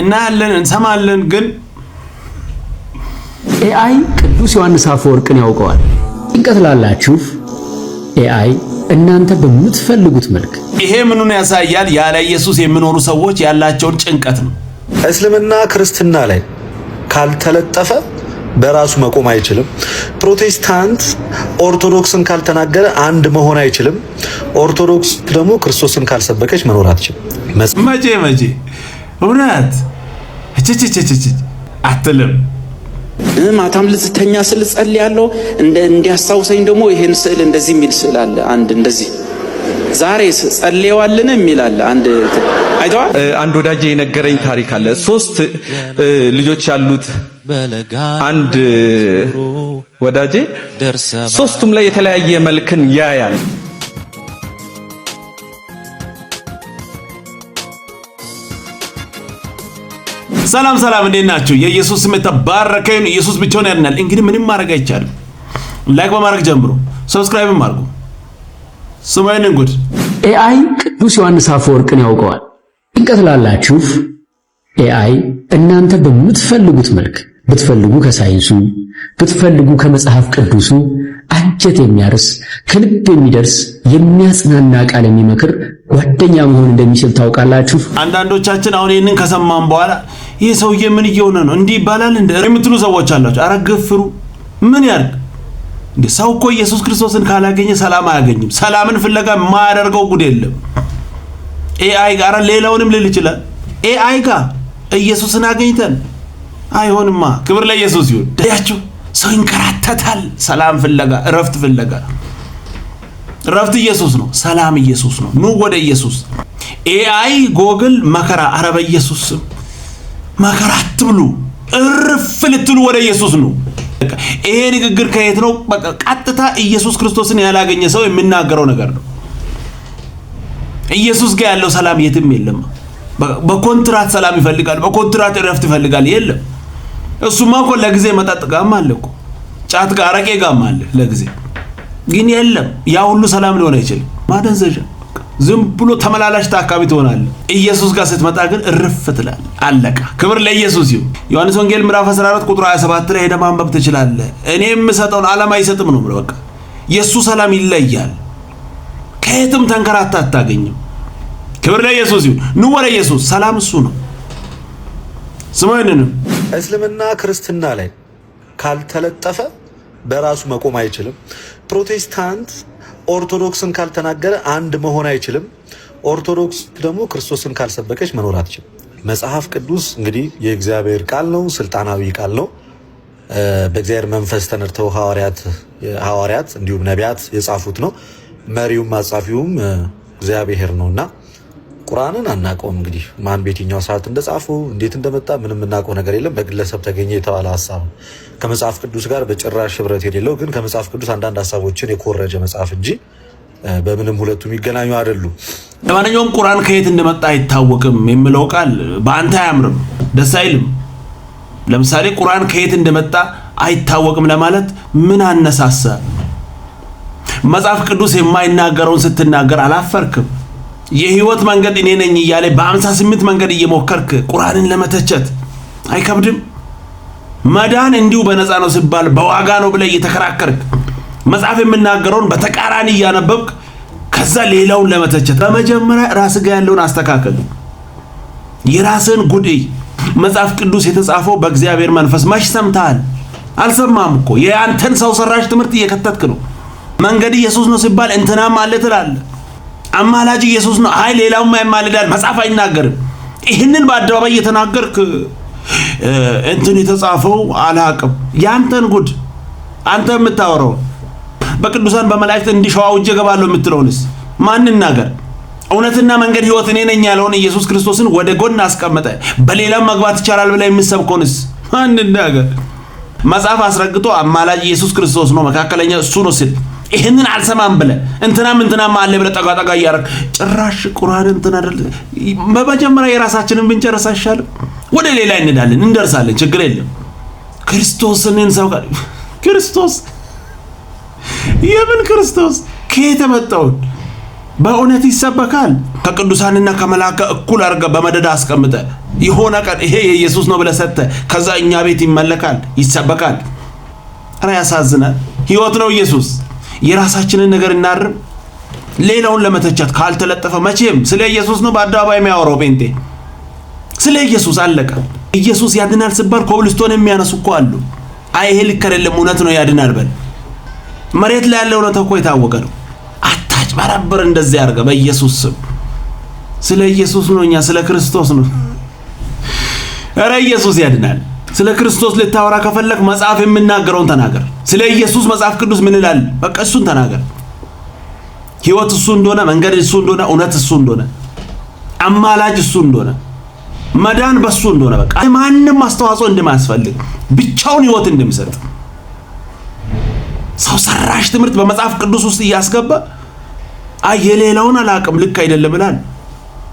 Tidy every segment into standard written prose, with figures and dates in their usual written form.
እናያለን እንሰማለን ግን ኤአይ ቅዱስ ዮሐንስ አፈወርቅን ያውቀዋል። ጭንቀት ላላችሁ ኤአይ እናንተ በምትፈልጉት መልክ ይሄ ምኑን ያሳያል? ያለ ኢየሱስ የሚኖሩ ሰዎች ያላቸውን ጭንቀት ነው። እስልምና ክርስትና ላይ ካልተለጠፈ በራሱ መቆም አይችልም። ፕሮቴስታንት ኦርቶዶክስን ካልተናገረ አንድ መሆን አይችልም። ኦርቶዶክስ ደግሞ ክርስቶስን ካልሰበከች መኖር አትችልም። መቼ እውነት አትልም። ማታም ልተኛ ስል ጸልያለሁ እንዲያስታውሰኝ ደግሞ ይሄን ስዕል እንደዚህ የሚል ስዕል አለ። አንድ እንደዚህ ዛሬ ጸልየዋልን የሚል አለ። አንድ ወዳጄ የነገረኝ ታሪክ አለ። 3 ልጆች ያሉት አንድ ወዳጄ 3ቱም ላይ የተለያየ መልክን ያያል። ሰላም እንዴት ናችሁ? የኢየሱስ ስም የተባረከ ይሁን። ኢየሱስ ብቻውን ያድናል። እንግዲህ ምንም ማድረግ አይቻልም። ላይክ በማድረግ ጀምሩ፣ ሰብስክራይብም አድርጉ። ስማይን ጉድ ኤአይ ቅዱስ ዮሐንስ አፈወርቅን ያውቀዋል። ጭንቀት ላላችሁ ኤአይ እናንተ በምትፈልጉት መልክ ብትፈልጉ ከሳይንሱ ብትፈልጉ ከመጽሐፍ ቅዱሱ አንጀት የሚያርስ ከልብ የሚደርስ የሚያጽናና ቃል የሚመክር ጓደኛ መሆን እንደሚችል ታውቃላችሁ። አንዳንዶቻችን አሁን ይሄንን ከሰማን በኋላ ይሄ ሰውዬ ምን እየሆነ ነው እንዲህ ይባላል እንደ የምትሉ ሰዎች አላችሁ። አረገፍሩ ምን ያርግ እንዴ? ሰው እኮ ኢየሱስ ክርስቶስን ካላገኘ ሰላም አያገኝም። ሰላምን ፍለጋ የማያደርገው ጉድ የለም። ኤአይ ጋር ሌላውንም ልል ይችላል። ኤአይ ጋር ኢየሱስን አገኝተን አይሆንማ። ክብር ለኢየሱስ ይሁን። ያችሁ ሰው ይንከራተታል ሰላም ፍለጋ፣ እረፍት ፍለጋ። እረፍት ኢየሱስ ነው፣ ሰላም ኢየሱስ ነው። ኑ ወደ ኢየሱስ። ኤአይ ጎግል መከራ፣ ኧረ በኢየሱስ መከራ አትብሉ፣ እርፍ ልትሉ ወደ ኢየሱስ ነው። ይሄ ንግግር ከየት ነው? በቃ ቀጥታ ኢየሱስ ክርስቶስን ያላገኘ ሰው የሚናገረው ነገር ነው። ኢየሱስ ጋር ያለው ሰላም የትም የለም። በኮንትራት ሰላም ይፈልጋል፣ በኮንትራት እረፍት ይፈልጋል። የለም። እሱማ እኮ ለጊዜ መጠጥ ጋርም አለ እኮ፣ ጫት ጋር አረቄ ጋርም አለ ለጊዜ። ግን የለም፣ ያ ሁሉ ሰላም ሊሆን አይችልም። ማደንዘዣ፣ ዝም ብሎ ተመላላሽ ታካሚ ትሆናለህ። ኢየሱስ ጋር ስትመጣ ግን እርፍ ትላለህ። አለቃ። ክብር ለኢየሱስ ይሁን። ዮሐንስ ወንጌል ምዕራፍ 14 ቁጥር 27 ላይ ሄደህ ማንበብ ትችላለህ። እኔ የምሰጠውን ዓለም አይሰጥም ነው ብሎ። በቃ የሱ ሰላም ይለያል። ከየትም ተንከራታ አታገኝም። ክብር ለኢየሱስ ይሁን። ኑ ወደ ኢየሱስ። ሰላም እሱ ነው። ስሙኝንም እስልምና ክርስትና ላይ ካልተለጠፈ በራሱ መቆም አይችልም። ፕሮቴስታንት ኦርቶዶክስን ካልተናገረ አንድ መሆን አይችልም። ኦርቶዶክስ ደግሞ ክርስቶስን ካልሰበከች መኖር አትችልም። መጽሐፍ ቅዱስ እንግዲህ የእግዚአብሔር ቃል ነው፣ ስልጣናዊ ቃል ነው። በእግዚአብሔር መንፈስ ተነድተው ሐዋርያት እንዲሁም ነቢያት የጻፉት ነው። መሪውም አጻፊውም እግዚአብሔር ነውና ቁርአንን አናውቀውም። እንግዲህ ማን በየትኛው ሰዓት እንደጻፈው እንዴት እንደመጣ ምንም እናውቀው ነገር የለም። በግለሰብ ተገኘ የተባለ ሐሳብ ነው። ከመጽሐፍ ቅዱስ ጋር በጭራሽ ህብረት የሌለው ግን ከመጽሐፍ ቅዱስ አንዳንድ ሐሳቦችን የኮረጀ መጽሐፍ እንጂ በምንም ሁለቱ የሚገናኙ አይደሉም። ለማንኛውም ቁርአን ከየት እንደመጣ አይታወቅም የሚለው ቃል በአንተ አያምርም፣ ደስ አይልም። ለምሳሌ ቁርአን ከየት እንደመጣ አይታወቅም ለማለት ምን አነሳሳ? መጽሐፍ ቅዱስ የማይናገረውን ስትናገር አላፈርክም? የህይወት መንገድ እኔ ነኝ እያለ በ58 መንገድ እየሞከርክ ቁርአንን ለመተቸት አይከብድም? መዳን እንዲሁ በነፃ ነው ሲባል በዋጋ ነው ብለህ እየተከራከርክ መጽሐፍ የምናገረውን በተቃራኒ እያነበብክ ከዛ ሌላውን ለመተቸት በመጀመሪያ ራስህ ጋር ያለውን አስተካከል። የራስህን ጉዳይ መጽሐፍ ቅዱስ የተጻፈው በእግዚአብሔር መንፈስ መች ሰምተሃል? አልሰማም እኮ። የአንተን ሰው ሰራሽ ትምህርት እየከተትክ ነው። መንገድ ኢየሱስ ነው ሲባል እንትናም አለ ትላለህ። አማላጅ ኢየሱስ ነው፣ አይ ሌላውም ያማልዳል፣ መጽሐፍ አይናገርም። ይህንን በአደባባይ እየተናገርክ እንትን የተጻፈው አላቅም። ያንተን ጉድ አንተ የምታወራው በቅዱሳን በመላእክት እንዲሸዋው እጄ ገባለሁ የምትለውንስ ማን ይናገር? እውነትና መንገድ ህይወት እኔ ነኝ ያለውን ኢየሱስ ክርስቶስን ወደ ጎን አስቀመጠ። በሌላም መግባት ይቻላል ብለህ የምትሰብከውንስ ማን ይናገር? መጽሐፍ አስረግጦ አማላጅ ኢየሱስ ክርስቶስ ነው፣ መካከለኛ እሱ ነው ሲል ይሄንን አልሰማም ብለህ እንትናም አለ ብለህ ጠጋጠጋ እያደረግ ጭራሽ ቁርአን እንትን አይደል? በመጀመሪያ የራሳችንን ብንጨርስ አይሻልም? ወደ ሌላ እንዳለን እንደርሳለን፣ ችግር የለም። ክርስቶስን እንሰብካለን። ክርስቶስ የምን ክርስቶስ? ከየት መጣውን? በእውነት ይሰበካል። ከቅዱሳንና ከመላእክት እኩል አድርገህ በመደዳ አስቀምጠ የሆነ ቀን ይሄ የኢየሱስ ነው ብለህ ሰጥተህ ከዛ እኛ ቤት ይመለካል፣ ይሰበካል። ኧረ ያሳዝናል። ህይወት ነው ኢየሱስ። የራሳችንን ነገር እናርም። ሌላውን ለመተቻት ካልተለጠፈ መቼም ስለ ኢየሱስ ነው በአደባባይ የሚያወራው ጴንጤ። ስለ ኢየሱስ አለቀ። ኢየሱስ ያድናል ሲባል ኮብልስቶን የሚያነሱ እኮ አሉ። አይ ይሄ ልክ አይደለም፣ እውነት ነው ያድናል በል። መሬት ላይ ያለው እውነት እኮ የታወቀ ነው። አታጭበረብር። እንደዚህ አድርገ በኢየሱስ ስም። ስለ ኢየሱስ ነው፣ እኛ ስለ ክርስቶስ ነው። ኧረ ኢየሱስ ያድናል። ስለ ክርስቶስ ልታወራ ከፈለክ መጽሐፍ የምናገረውን ተናገር። ስለ ኢየሱስ መጽሐፍ ቅዱስ ምን ይላል? በቃ እሱን ተናገር። ህይወት እሱ እንደሆነ፣ መንገድ እሱ እንደሆነ፣ እውነት እሱ እንደሆነ፣ አማላጅ እሱ እንደሆነ፣ መዳን በሱ እንደሆነ፣ በቃ ማንንም አስተዋጽኦ እንደማያስፈልግ ብቻውን ህይወት እንደሚሰጥ ሰው ሰራሽ ትምህርት በመጽሐፍ ቅዱስ ውስጥ እያስገባ አይ የሌላውን አላቅም ልክ አይደለም ይላል።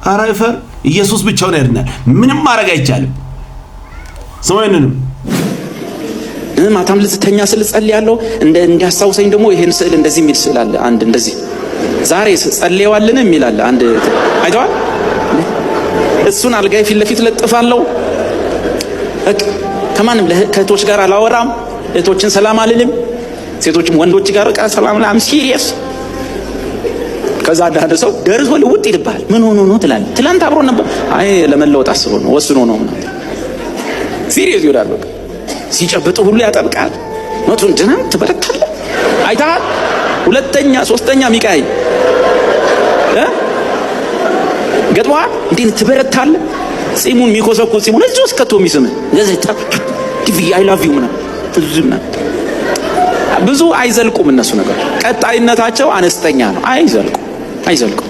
ኧረ እፈር። ኢየሱስ ብቻውን ያድናል። ምንም ማድረግ አይቻልም። ሰውየንም ማታም ልተኛ ስል ጸልያለሁ። እንዲያስታውሰኝ ደግሞ ይሄን ስዕል እንደዚህ የሚል ስዕል አለ። አንድ እንደዚህ ዛሬ ጸልየዋልን የሚል አለ። አንድ አይተዋል። እሱን አልጋይ ፊት ለፊት ለጥፋለሁ። ከማንም ከእህቶች ጋር አላወራም። እህቶችን ሰላም አልልም። ሴቶችም ወንዶች ጋር ሰላም ላም ሲሪየስ። ከዛ አንዳንድ ሰው ደርሶ ልውጥ ይልባል። ምን ሆኖ ነው ትላለህ። ትላንት አብሮ ነበር። አይ ለመለወጥ አስቦ ነው ወስኖ ነው ምናምን ሲሪየስ ይወዳል። በቃ ሲጨብጥ ሁሉ ያጠብቃል። ሞቱን ድናም ትበረታለህ። አይተሃል። ሁለተኛ ሶስተኛ ሚቃይ ገጥሟል። እንዴት ትበረታለህ። ጺሙን ሚኮሰኩት ጺሙን እዚህ ውስጥ ከቶ የሚስምህ እንደዚህ ቲቪ አይ ላቭ ዩ ምናምን ብዙ አይዘልቁም። እነሱ ነገር ቀጣይነታቸው አነስተኛ ነው። አይዘልቁም።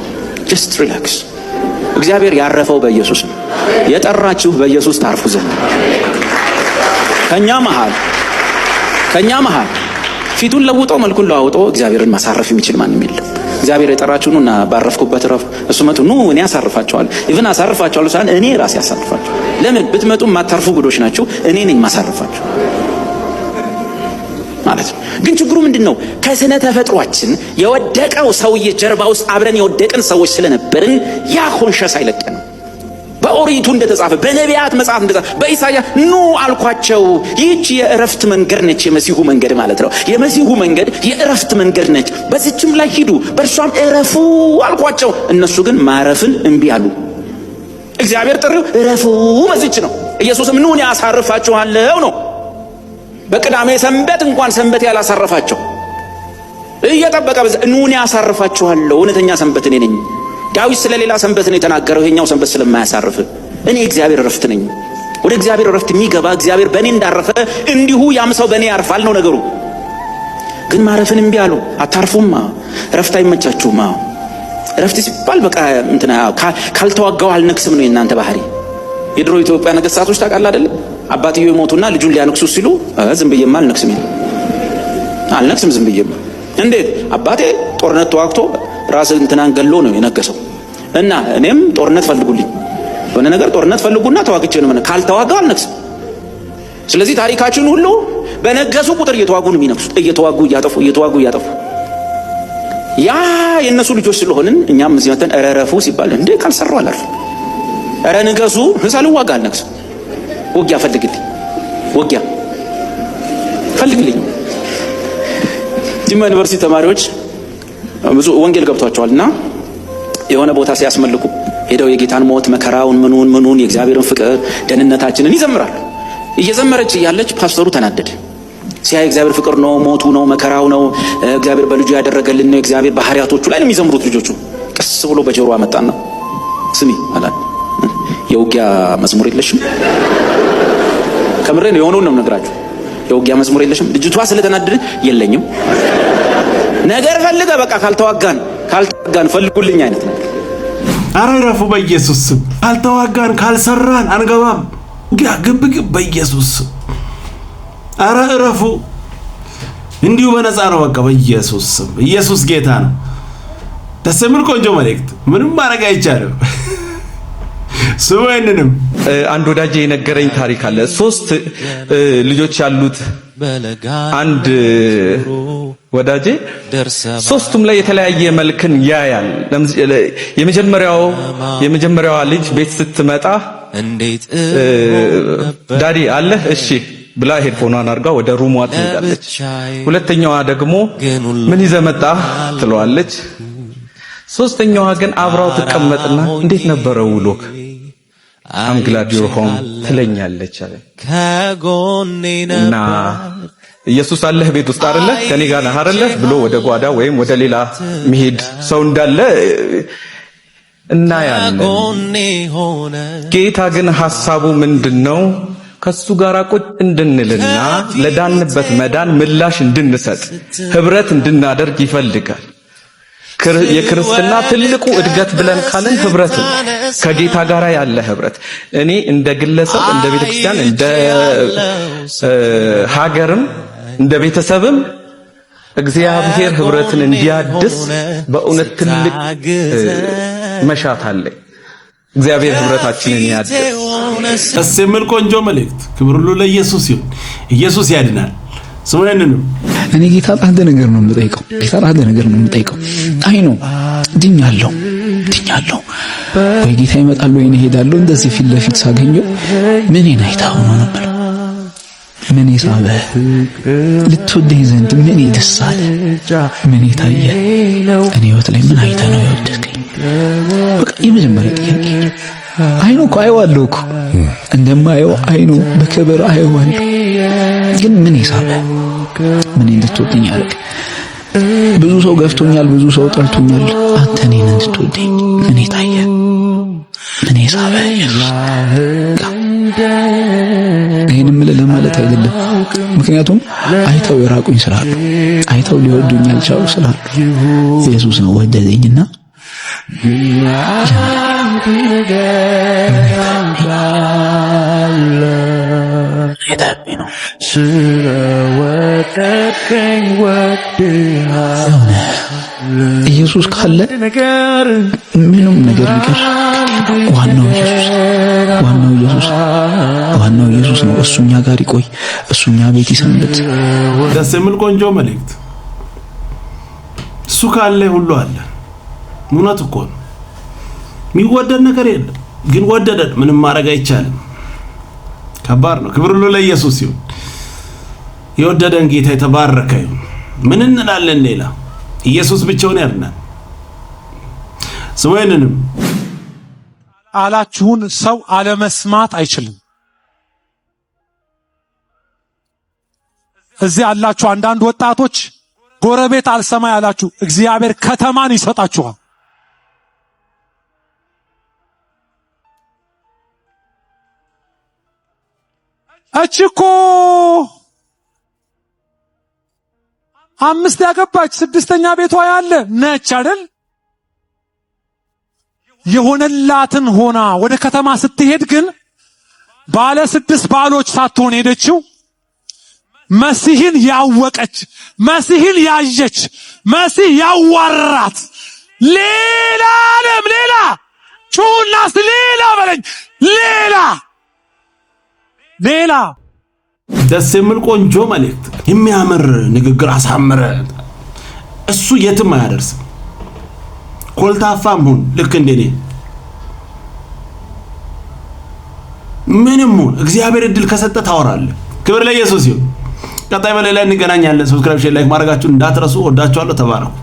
ጀስት ሪላክስ። እግዚአብሔር ያረፈው በኢየሱስ ነው። የጠራችሁ በኢየሱስ ታርፉ ዘንድ ከኛ መሃል ፊቱን ለውጦ መልኩን ለዋውጦ እግዚአብሔርን ማሳረፍ የሚችል ማንም የለም። እግዚአብሔር የጠራችሁ ኑና ባረፍኩበት ረፍ እሱ መጡ ኑ እኔ አሳርፋቸዋለሁ። ኢቭን አሳርፋቸዋለሁ ሳይሆን እኔ ራሴ አሳርፋቸዋለሁ። ለምን ብትመጡ ማታርፉ ጉዶች ናችሁ። እኔ ነኝ ማሳርፋችሁ ማለት ነው። ግን ችግሩ ምንድነው? ከስነ ተፈጥሯችን የወደቀው ሰውዬ ጀርባ ውስጥ አብረን የወደቅን ሰዎች ስለነበርን ያ ኮንሸስ አይለቀንም። በኦሪቱ እንደተጻፈ በነቢያት መጽሐፍ እንደተጻፈ በኢሳይያስ ኑ አልኳቸው። ይህች የእረፍት መንገድ ነች፣ የመሲሁ መንገድ ማለት ነው። የመሲሁ መንገድ የእረፍት መንገድ ነች፣ በዚህችም ላይ ሂዱ፣ በእርሷም እረፉ አልኳቸው። እነሱ ግን ማረፍን እምቢ አሉ። እግዚአብሔር ጥሪው እረፉ በዚህች ነው። ኢየሱስም ኑ እኔ አሳርፋችኋለሁ ነው። በቅዳሜ ሰንበት እንኳን ሰንበት ያላሳረፋቸው እየጠበቀ ኑ እኔ አሳርፋችኋለሁ። እውነተኛ ሰንበት እኔ ነኝ። ዳዊት ስለሌላ ሰንበት ነው የተናገረው፣ ይሄኛው ሰንበት ስለማያሳርፍ እኔ እግዚአብሔር እረፍት ነኝ። ወደ እግዚአብሔር እረፍት የሚገባ እግዚአብሔር በእኔ እንዳረፈ እንዲሁ ያም ሰው በእኔ ያርፋል ነው ነገሩ። ግን ማረፍን እምቢ አሉ። አታርፉማ፣ እረፍት አይመቻችሁማ። እረፍት ሲባል በቃ እንትና ካልተዋጋው አልነክስም ነው የእናንተ ባህሪ። የድሮ ኢትዮጵያ ነገሥታቶች ታውቃለህ አይደል? አባትየው ሞቱና ልጁን ሊያነክሱ ሲሉ ዝም ብዬማ አልነክስም ዝም ብዬማ። እንዴት? አባቴ ጦርነት ተዋግቶ ራስ እንትናን ገሎ ነው የነገሰው እና እኔም ጦርነት ፈልጉልኝ፣ የሆነ ነገር ጦርነት ፈልጉና ተዋግቼ ነው ማለት። ካልተዋጋው አልነክስም። ስለዚህ ታሪካችን ሁሉ በነገሱ ቁጥር እየተዋጉ ነው የሚነክሱት፣ እየተዋጉ እያጠፉ ያ የነሱ ልጆች ስለሆንን እኛም እዚህ መተን እረረፉ ሲባል እንዴ ካልሰራው አላርፍ፣ እረ ንገሱ ሳልዋጋ አልነክስም። ውጊያ ፈልግልኝ። ጅማ ዩኒቨርሲቲ ተማሪዎች ብዙ ወንጌል ገብቷቸዋልና የሆነ ቦታ ሲያስመልኩ ሄደው የጌታን ሞት መከራውን ምኑን የእግዚአብሔርን ፍቅር ደህንነታችንን ይዘምራሉ። እየዘመረች እያለች ፓስተሩ ተናደደ። ሲያይ እግዚአብሔር ፍቅር ነው፣ ሞቱ ነው፣ መከራው ነው፣ እግዚአብሔር በልጁ ያደረገልን ነው፣ እግዚአብሔር ባህሪያቶቹ ላይ ነው የሚዘምሩት ልጆቹ። ቀስ ብሎ በጆሮ አመጣና ስሚ አላት፣ የውጊያ መዝሙር የለሽም? ከምሬን የሆነውን ነው የምነግራችሁ። የውጊያ መዝሙር የለሽም? ልጅቷ ስለተናደደ የለኝም ነገር ፈልገ በቃ ካልተዋጋን ፈልጉልኝ አይነት ነው። ኧረ እረፉ በኢየሱስ ስም። ካልተዋጋን ካልሰራን አንገባም። ግብግብ በኢየሱስ ስም። ኧረ እረፉ። እንዲሁ በነፃ ነው በቃ በኢየሱስ ስም። ኢየሱስ ጌታ ነው። ደስ የሚል ቆንጆ መልእክት። ምንም ማድረግ አይቻልም። ስሙ ይንንም አንድ ወዳጄ የነገረኝ ታሪክ አለ። 3 ልጆች ያሉት አንድ ወዳጄ 3ቱም ላይ የተለያየ መልክን ያያል። የመጀመሪያዋ ልጅ ቤት ስትመጣ ዳዲ አለ እሺ ብላ ሄድፎኗን አርጋ ወደ ሩሟ ትሄዳለች። ሁለተኛዋ ደግሞ ምን ይዘህ መጣህ ትለዋለች። ሶስተኛዋ ግን አብራው ትቀመጥና እንዴት ነበረ ውሎክ I'm glad you're home ትለኛለች አለ። እና ኢየሱስ አለህ ቤት ውስጥ አይደለ ከኔ ጋር ነህ አይደለ ብሎ ወደ ጓዳ ወይም ወደ ሌላ መሄድ ሰው እንዳለ እና ያለ ጌታ ግን ሐሳቡ ምንድነው? ከሱ ጋር ቁጭ እንድንልና ለዳንበት መዳን ምላሽ እንድንሰጥ ህብረት እንድናደርግ ይፈልጋል። የክርስትና ትልቁ እድገት ብለን ካለን ህብረት ነው። ከጌታ ጋር ያለ ህብረት እኔ እንደ ግለሰብ እንደ ቤተክርስቲያን እንደ ሀገርም እንደ ቤተሰብም እግዚአብሔር ህብረትን እንዲያድስ በእውነት ትልቅ መሻት አለኝ። እግዚአብሔር ህብረታችንን ያድስ። ደስ የሚል ቆንጆ መልእክት። ክብር ሁሉ ለኢየሱስ ይሁን። ኢየሱስ ያድናል። ስሙኝንም እኔ ጌታ አንድ ነገር ነው የምጠይቀው። አይ ነው ድኛለሁ ወይ ጌታ ይመጣል ወይ እሄዳለሁ። እንደዚህ ፊት ለፊት ሳገኘው ምንን አይታው ነው ነበር? ምን ይሳበ ልትወደኝ ዘንድ ምን ይደሳል? ምን ይታየ? እኔ ህይወት ላይ ምን አይተ ነው የወደድከኝ? በቃ የመጀመሪያ ጥያቄ አይ ነው አይዋለሁ እኮ እንደማየው አይ ነው በክብር አይዋለሁ። ግን ምን ይሳበ? ምን እንድትወደኝ ያደረግ? ብዙ ሰው ገፍቶኛል፣ ብዙ ሰው ጠልቶኛል። አንተ እኔን እንድትወደኝ ምን ይታየ? ምን ይሳበ? ይሄንም ለማለት አይደለም። ምክንያቱም አይተው የራቁኝ ስላሉ አይተው ሊወዱኝ ያልቻሉ ስላሉ ኢየሱስ ነው ወደደኝና ኢየሱስ ካለ ምንም ነገር ቢቀር ዋናው ኢየሱስ ነው። እሱኛ ጋር ይቆይ፣ እሱኛ ቤት ይሰንበት። ደስ የሚል ቆንጆ መልእክት። እሱ ካለ ሁሉ አለ። እውነት እኮ ነው። የሚወደድ ነገር የለም፣ ግን ወደደን ምንም ማድረግ አይቻልም። ከባድ ነው። ክብር ሁሉ ለኢየሱስ ይሁን። የወደደን ጌታ የተባረከ ይሁን። ምን እንላለን ሌላ? ኢየሱስ ብቻውን ያድናል። ስሙኝንም ቃላችሁን ሰው አለመስማት አይችልም። እዚህ ያላችሁ አንዳንድ ወጣቶች ጎረቤት አልሰማ ያላችሁ እግዚአብሔር ከተማን ይሰጣችኋል። እችኮ 5 ያገባች 6ኛ ቤቷ ያለ ነች አይደል? የሆነላትን ሆና ወደ ከተማ ስትሄድ ግን ባለ 6 ባሎች ሳትሆን ሄደችው። መሲህን ያወቀች፣ መሲህን ያየች፣ መሲህ ያዋራት ሌላ ዓለም ሌላ ጩናስ ሌላ በለኝ ሌላ ደስ የሚል ቆንጆ መልእክት፣ የሚያምር ንግግር አሳምረ። እሱ የትም አያደርስም። ኮልታፋም ሁን ልክ እንደኔ ምንም ሁን፣ እግዚአብሔር እድል ከሰጠ ታወራለህ። ክብር ለኢየሱስ ይሁን። ቀጣይ በሌላ እንገናኛለን። ሰብስክራይብ፣ ሼር፣ ላይክ ማድረጋችሁን እንዳትረሱ። ወዳችኋለሁ። ተባረኩ።